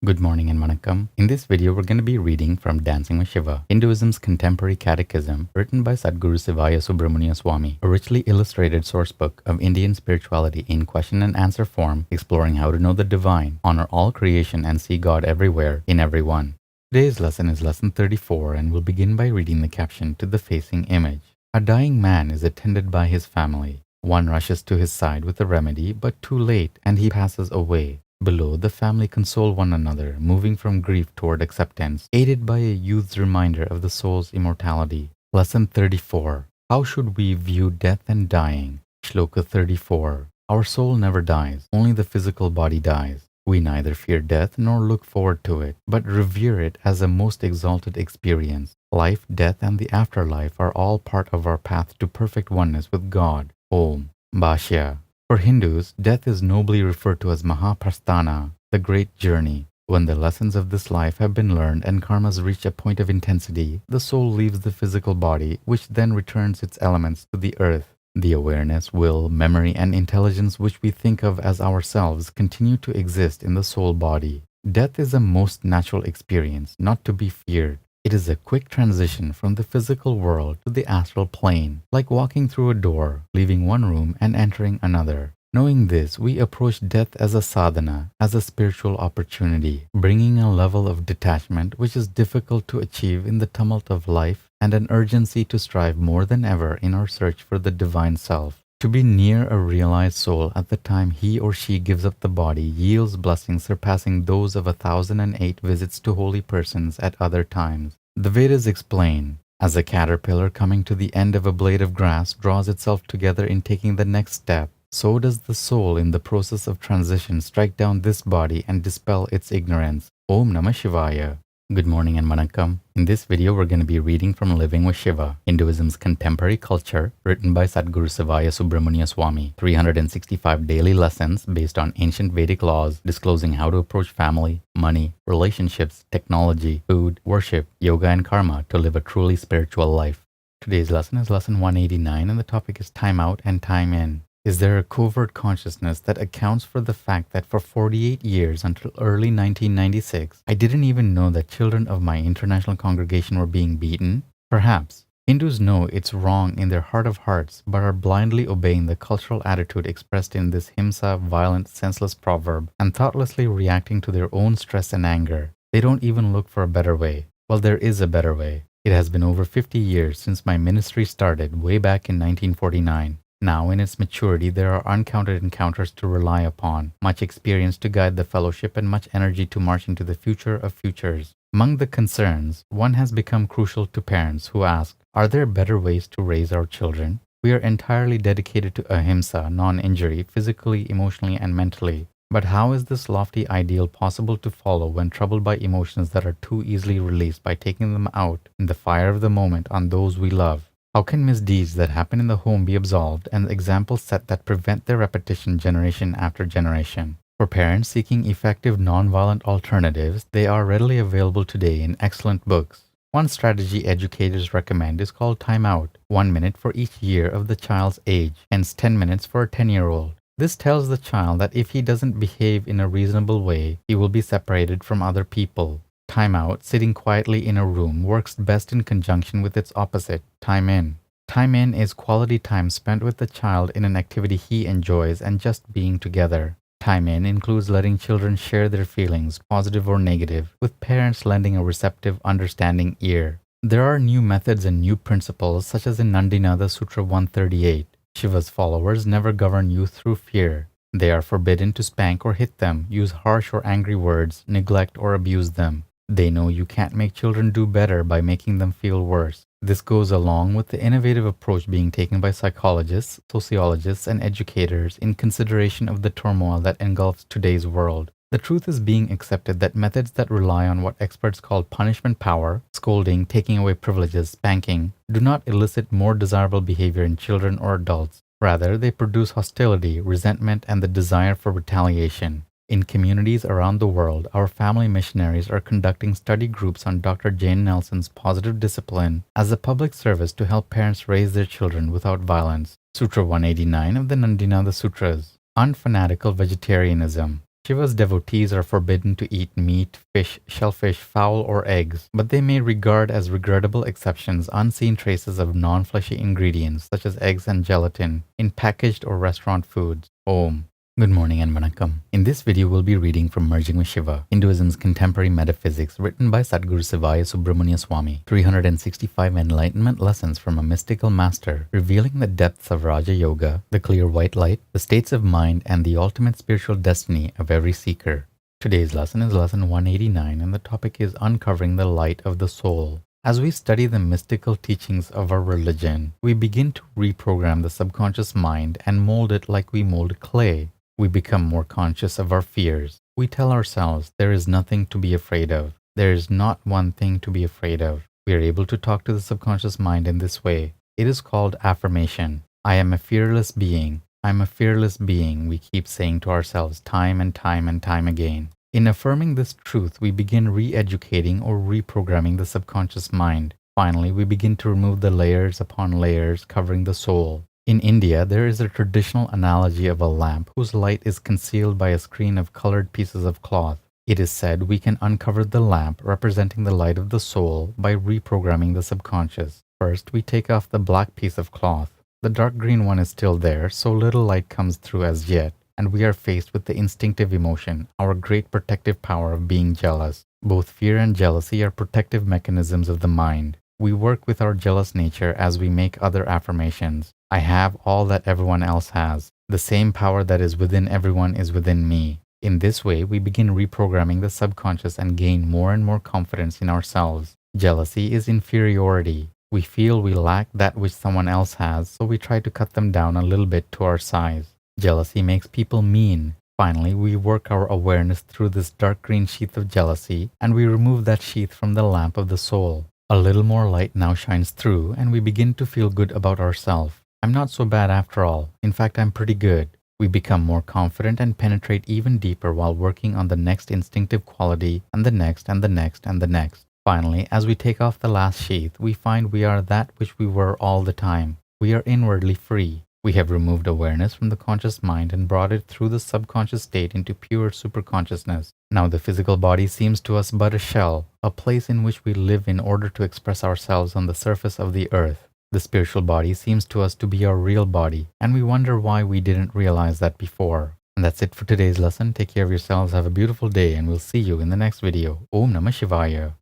Good morning and vanakkam. In this video, we're going to be reading from Dancing with Shiva, Hinduism's contemporary catechism, written by Sadhguru Sivaya Subramania Swami, a richly illustrated sourcebook of Indian spirituality in question and answer form, exploring how to know the divine, honor all creation, and see God everywhere, in everyone. Today's lesson is lesson 34, and we'll begin by reading the caption to the facing image. A dying man is attended by his family. One rushes to his side with a remedy, but too late, and he passes away. Below, the family console one another, moving from grief toward acceptance, aided by a youth's reminder of the soul's immortality. Lesson 34. How should we view death and dying? Shloka 34. Our soul never dies, only the physical body dies. We neither fear death nor look forward to it, but revere it as a most exalted experience. Life, death, and the afterlife are all part of our path to perfect oneness with God. Om. Bhashya. For Hindus, death is nobly referred to as Mahaprasthana, the great journey. When the lessons of this life have been learned and karmas reach a point of intensity, the soul leaves the physical body, which then returns its elements to the earth. The awareness, will, memory, and intelligence which we think of as ourselves continue to exist in the soul body. Death is a most natural experience, not to be feared. It is a quick transition from the physical world to the astral plane, like walking through a door, leaving one room and entering another. Knowing this, we approach death as a sadhana, as a spiritual opportunity, bringing a level of detachment which is difficult to achieve in the tumult of life and an urgency to strive more than ever in our search for the divine self. To be near a realized soul at the time he or she gives up the body yields blessings surpassing those of 1,008 visits to holy persons at other times. The Vedas explain, as a caterpillar coming to the end of a blade of grass draws itself together in taking the next step, so does the soul in the process of transition strike down this body and dispel its ignorance. Om Namah Shivaya. Good morning and vanakkam. In this video, we're going to be reading from Living with Shiva, Hinduism's contemporary culture, written by Sadhguru Sivaya Subramania Swami. 365 daily lessons based on ancient Vedic laws, disclosing how to approach family, money, relationships, technology, food, worship, yoga, and karma to live a truly spiritual life. Today's lesson is lesson 189, and the topic is time out and time in. Is there a covert consciousness that accounts for the fact that for 48 years until early 1996, I didn't even know that children of my international congregation were being beaten? Perhaps. Hindus know it's wrong in their heart of hearts, but are blindly obeying the cultural attitude expressed in this himsa, violent, senseless proverb, and thoughtlessly reacting to their own stress and anger. They don't even look for a better way. Well, there is a better way. It has been over 50 years since my ministry started way back in 1949. Now, in its maturity, there are uncounted encounters to rely upon, much experience to guide the fellowship, and much energy to march into the future of futures. Among the concerns, one has become crucial to parents who ask, are there better ways to raise our children? We are entirely dedicated to ahimsa, non-injury, physically, emotionally, and mentally. But how is this lofty ideal possible to follow when troubled by emotions that are too easily released by taking them out in the fire of the moment on those we love? How can misdeeds that happen in the home be absolved and examples set that prevent their repetition generation after generation? For parents seeking effective nonviolent alternatives, they are readily available today in excellent books. One strategy educators recommend is called time out, 1 minute for each year of the child's age, hence 10 minutes for a 10-year-old. This tells the child that if he doesn't behave in a reasonable way, he will be separated from other people. Time out, sitting quietly in a room, works best in conjunction with its opposite, time in. Time in is quality time spent with the child in an activity he enjoys and just being together. Time in includes letting children share their feelings, positive or negative, with parents lending a receptive, understanding ear. There are new methods and new principles, such as in Nandinada Sutra 138. Shiva's followers never govern youth through fear. They are forbidden to spank or hit them, use harsh or angry words, neglect or abuse them. They know you can't make children do better by making them feel worse. This goes along with the innovative approach being taken by psychologists, sociologists, and educators in consideration of the turmoil that engulfs today's world. The truth is being accepted that methods that rely on what experts call punishment power, scolding, taking away privileges, spanking, do not elicit more desirable behavior in children or adults. Rather, they produce hostility, resentment, and the desire for retaliation. In communities around the world, our family missionaries are conducting study groups on Dr. Jane Nelson's positive discipline as a public service to help parents raise their children without violence. Sutra 189 of the Nandinada Sutras. Unfanatical Vegetarianism. Shiva's devotees are forbidden to eat meat, fish, shellfish, fowl, or eggs, but they may regard as regrettable exceptions unseen traces of non-fleshy ingredients such as eggs and gelatin in packaged or restaurant foods. Om. Good morning and vanakkam. In this video, we'll be reading from Merging with Shiva, Hinduism's Contemporary Metaphysics, written by Sadguru Sivaya Subramania Swami. 365 enlightenment lessons from a mystical master, revealing the depths of Raja Yoga, the clear white light, the states of mind, and the ultimate spiritual destiny of every seeker. Today's lesson is lesson 189, and the topic is uncovering the light of the soul. As we study the mystical teachings of our religion, we begin to reprogram the subconscious mind and mold it like we mold clay. We become more conscious of our fears. We tell ourselves there is nothing to be afraid of. There is not one thing to be afraid of. We are able to talk to the subconscious mind in this way. It is called affirmation. I am a fearless being. I am a fearless being, we keep saying to ourselves time and time and time again. In affirming this truth, we begin re-educating or reprogramming the subconscious mind. Finally, we begin to remove the layers upon layers covering the soul. In India, there is a traditional analogy of a lamp whose light is concealed by a screen of colored pieces of cloth. It is said we can uncover the lamp representing the light of the soul by reprogramming the subconscious. First, we take off the black piece of cloth. The dark green one is still there, so little light comes through as yet, and we are faced with the instinctive emotion, our great protective power of being jealous. Both fear and jealousy are protective mechanisms of the mind. We work with our jealous nature as we make other affirmations. I have all that everyone else has. The same power that is within everyone is within me. In this way, we begin reprogramming the subconscious and gain more and more confidence in ourselves. Jealousy is inferiority. We feel we lack that which someone else has, so we try to cut them down a little bit to our size. Jealousy makes people mean. Finally, we work our awareness through this dark green sheath of jealousy, and we remove that sheath from the lamp of the soul. A little more light now shines through, and we begin to feel good about ourselves. I'm not so bad after all. In fact, I'm pretty good. We become more confident and penetrate even deeper while working on the next instinctive quality and the next and the next and the next. Finally, as we take off the last sheath, we find we are that which we were all the time. We are inwardly free. We have removed awareness from the conscious mind and brought it through the subconscious state into pure superconsciousness. Now the physical body seems to us but a shell, a place in which we live in order to express ourselves on the surface of the earth. The spiritual body seems to us to be our real body, and we wonder why we didn't realize that before. And that's it for today's lesson. Take care of yourselves, have a beautiful day, and we'll see you in the next video. Om Namah Shivaya.